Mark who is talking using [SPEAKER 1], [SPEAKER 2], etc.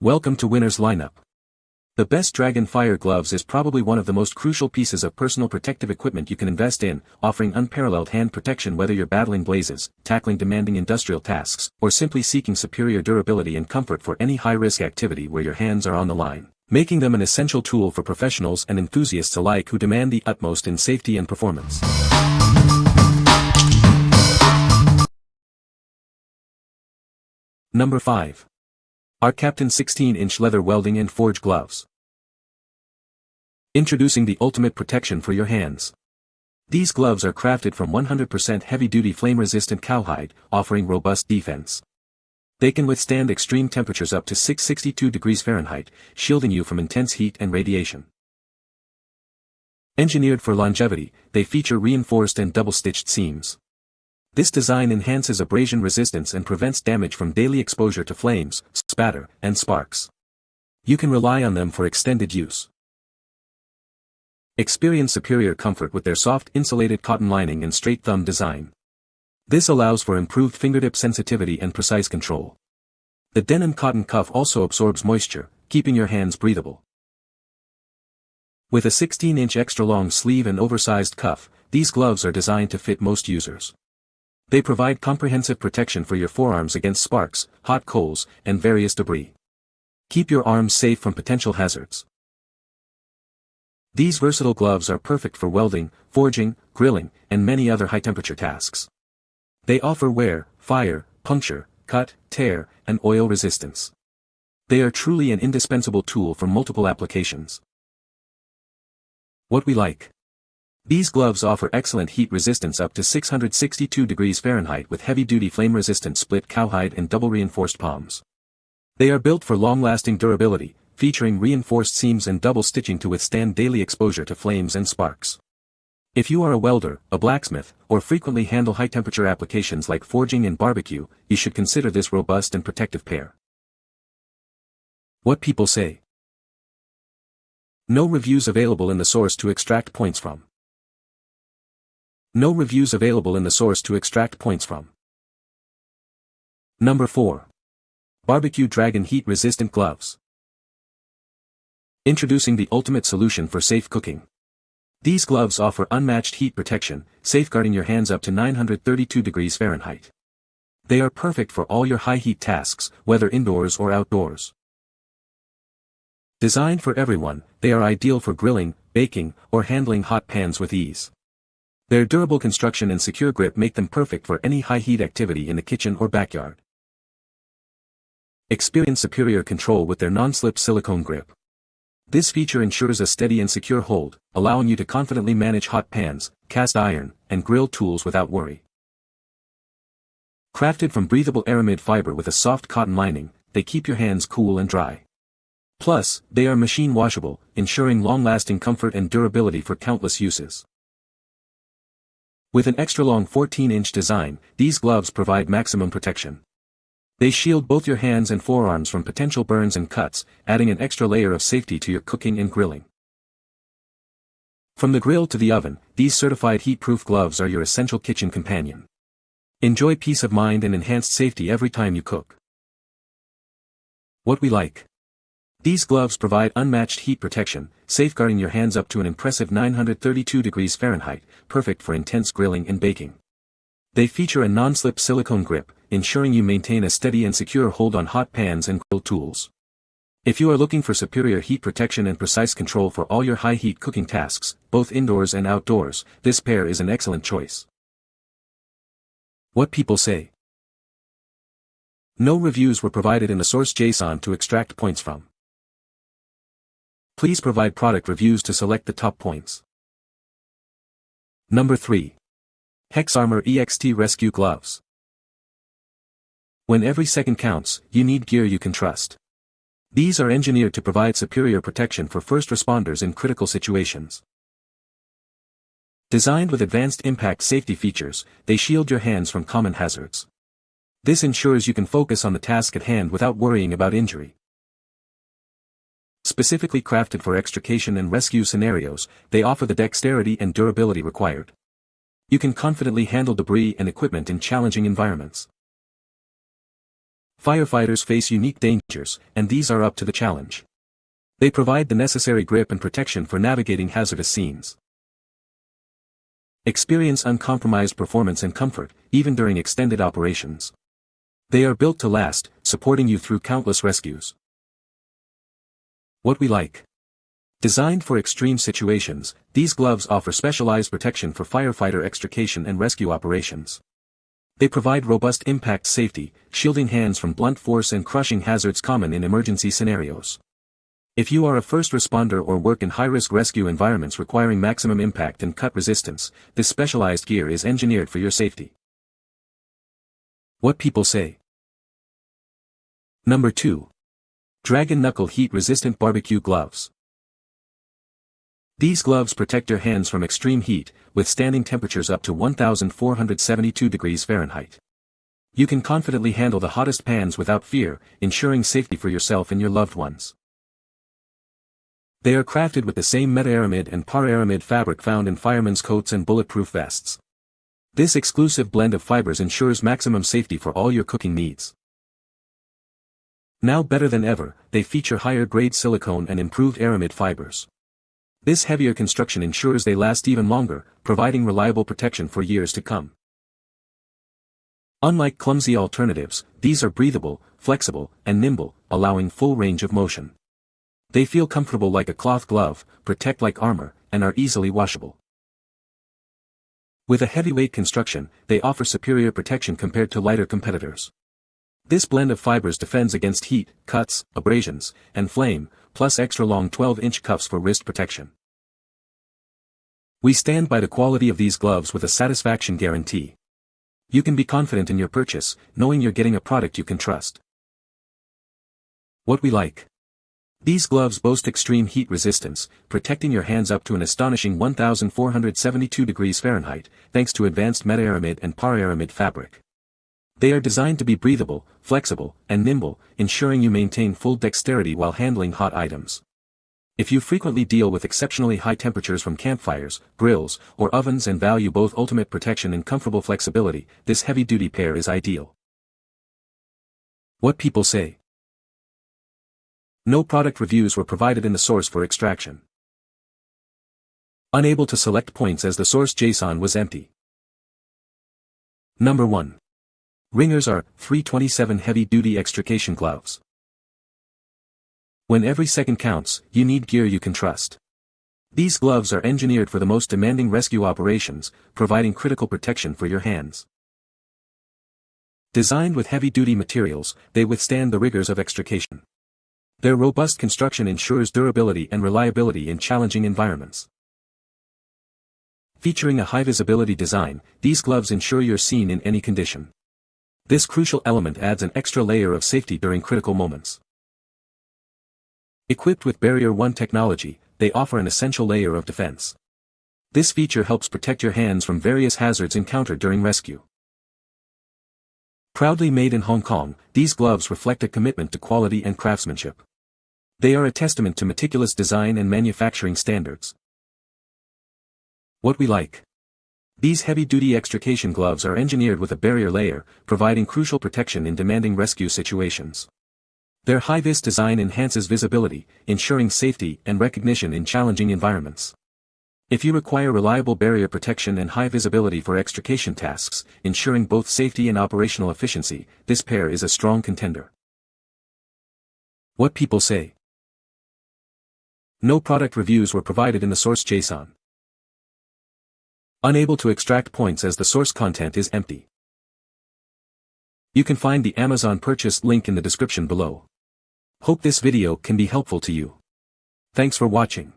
[SPEAKER 1] Welcome to Winner's Lineup. The best Dragon Fire gloves is probably one of the most crucial pieces of personal protective equipment you can invest in, offering unparalleled hand protection whether you're battling blazes, tackling demanding industrial tasks, or simply seeking superior durability and comfort for any high-risk activity where your hands are on the line, making them an essential tool for professionals and enthusiasts alike who demand the utmost in safety and performance. Number 5. ARCCAPTAIN 16-inch leather welding and forge gloves. Introducing the ultimate protection for your hands. These gloves are crafted from 100% heavy-duty flame-resistant cowhide, offering robust defense. They can withstand extreme temperatures up to 662 degrees Fahrenheit, shielding you from intense heat and radiation. Engineered for longevity, they feature reinforced and double-stitched seams. This design enhances abrasion resistance and prevents damage from daily exposure to flames, spatter, and sparks. You can rely on them for extended use. Experience superior comfort with their soft insulated cotton lining and straight thumb design. This allows for improved fingertip sensitivity and precise control. The denim cotton cuff also absorbs moisture, keeping your hands breathable. With a 16-inch extra-long sleeve and oversized cuff, these gloves are designed to fit most users. They provide comprehensive protection for your forearms against sparks, hot coals, and various debris. Keep your arms safe from potential hazards. These versatile gloves are perfect for welding, forging, grilling, and many other high-temperature tasks. They offer wear, fire, puncture, cut, tear, and oil resistance. They are truly an indispensable tool for multiple applications. What we like. These gloves offer excellent heat resistance up to 662 degrees Fahrenheit with heavy-duty flame-resistant split cowhide and double-reinforced palms. They are built for long-lasting durability, featuring reinforced seams and double stitching to withstand daily exposure to flames and sparks. If you are a welder, a blacksmith, or frequently handle high-temperature applications like forging and barbecue, you should consider this robust and protective pair. What people say. No reviews available in the source to extract points from. No reviews available in the source to extract points from. Number 4. Barbecue Dragon Heat-Resistant Gloves. Introducing the ultimate solution for safe cooking. These gloves offer unmatched heat protection, safeguarding your hands up to 932 degrees Fahrenheit. They are perfect for all your high-heat tasks, whether indoors or outdoors. Designed for everyone, they are ideal for grilling, baking, or handling hot pans with ease. Their durable construction and secure grip make them perfect for any high-heat activity in the kitchen or backyard. Experience superior control with their non-slip silicone grip. This feature ensures a steady and secure hold, allowing you to confidently manage hot pans, cast iron, and grill tools without worry. Crafted from breathable aramid fiber with a soft cotton lining, they keep your hands cool and dry. Plus, they are machine washable, ensuring long-lasting comfort and durability for countless uses. With an extra-long 14-inch design, these gloves provide maximum protection. They shield both your hands and forearms from potential burns and cuts, adding an extra layer of safety to your cooking and grilling. From the grill to the oven, these certified heat-proof gloves are your essential kitchen companion. Enjoy peace of mind and enhanced safety every time you cook. What we like. These gloves provide unmatched heat protection, safeguarding your hands up to an impressive 932 degrees Fahrenheit, perfect for intense grilling and baking. They feature a non-slip silicone grip, ensuring you maintain a steady and secure hold on hot pans and grill tools. If you are looking for superior heat protection and precise control for all your high-heat cooking tasks, both indoors and outdoors, this pair is an excellent choice. What people say. No reviews were provided in the source JSON to extract points from. Please provide product reviews to select the top points. Number 3. HexArmor EXT Rescue Gloves. When every second counts, you need gear you can trust. These are engineered to provide superior protection for first responders in critical situations. Designed with advanced impact safety features, they shield your hands from common hazards. This ensures you can focus on the task at hand without worrying about injury. Specifically crafted for extrication and rescue scenarios, they offer the dexterity and durability required. You can confidently handle debris and equipment in challenging environments. Firefighters face unique dangers, and these are up to the challenge. They provide the necessary grip and protection for navigating hazardous scenes. Experience uncompromised performance and comfort, even during extended operations. They are built to last, supporting you through countless rescues. What we like. Designed for extreme situations, these gloves offer specialized protection for firefighter extrication and rescue operations. They provide robust impact safety, shielding hands from blunt force and crushing hazards common in emergency scenarios. If you are a first responder or work in high-risk rescue environments requiring maximum impact and cut resistance, this specialized gear is engineered for your safety. What people say. Number 2. Dragon Knuckle Heat-Resistant Barbecue Gloves. These gloves protect your hands from extreme heat, withstanding temperatures up to 1,472 degrees Fahrenheit. You can confidently handle the hottest pans without fear, ensuring safety for yourself and your loved ones. They are crafted with the same meta-aramid and para-aramid fabric found in firemen's coats and bulletproof vests. This exclusive blend of fibers ensures maximum safety for all your cooking needs. Now better than ever, they feature higher-grade silicone and improved aramid fibers. This heavier construction ensures they last even longer, providing reliable protection for years to come. Unlike clumsy alternatives, these are breathable, flexible, and nimble, allowing full range of motion. They feel comfortable like a cloth glove, protect like armor, and are easily washable. With a heavyweight construction, they offer superior protection compared to lighter competitors. This blend of fibers defends against heat, cuts, abrasions, and flame, plus extra long 12-inch cuffs for wrist protection. We stand by the quality of these gloves with a satisfaction guarantee. You can be confident in your purchase, knowing you're getting a product you can trust. What we like. These gloves boast extreme heat resistance, protecting your hands up to an astonishing 1,472 degrees Fahrenheit, thanks to advanced meta-aramid and para-aramid fabric. They are designed to be breathable, flexible, and nimble, ensuring you maintain full dexterity while handling hot items. If you frequently deal with exceptionally high temperatures from campfires, grills, or ovens and value both ultimate protection and comfortable flexibility, this heavy-duty pair is ideal. What people say. No product reviews were provided in the source for extraction. Unable to select points as the source JSON was empty. Number 1. Ringers are 327 heavy-duty extrication gloves. When every second counts, you need gear you can trust. These gloves are engineered for the most demanding rescue operations, providing critical protection for your hands. Designed with heavy-duty materials, they withstand the rigors of extrication. Their robust construction ensures durability and reliability in challenging environments. Featuring a high-visibility design, these gloves ensure you're seen in any condition. This crucial element adds an extra layer of safety during critical moments. Equipped with Barrier 1 technology, they offer an essential layer of defense. This feature helps protect your hands from various hazards encountered during rescue. Proudly made in Hong Kong, these gloves reflect a commitment to quality and craftsmanship. They are a testament to meticulous design and manufacturing standards. What we like. These heavy-duty extrication gloves are engineered with a barrier layer, providing crucial protection in demanding rescue situations. Their high-vis design enhances visibility, ensuring safety and recognition in challenging environments. If you require reliable barrier protection and high visibility for extrication tasks, ensuring both safety and operational efficiency, this pair is a strong contender. What people say. No product reviews were provided in the source JSON. Unable to extract points as the source content is empty. You can find the Amazon purchase link in the description below. Hope this video can be helpful to you. Thanks for watching.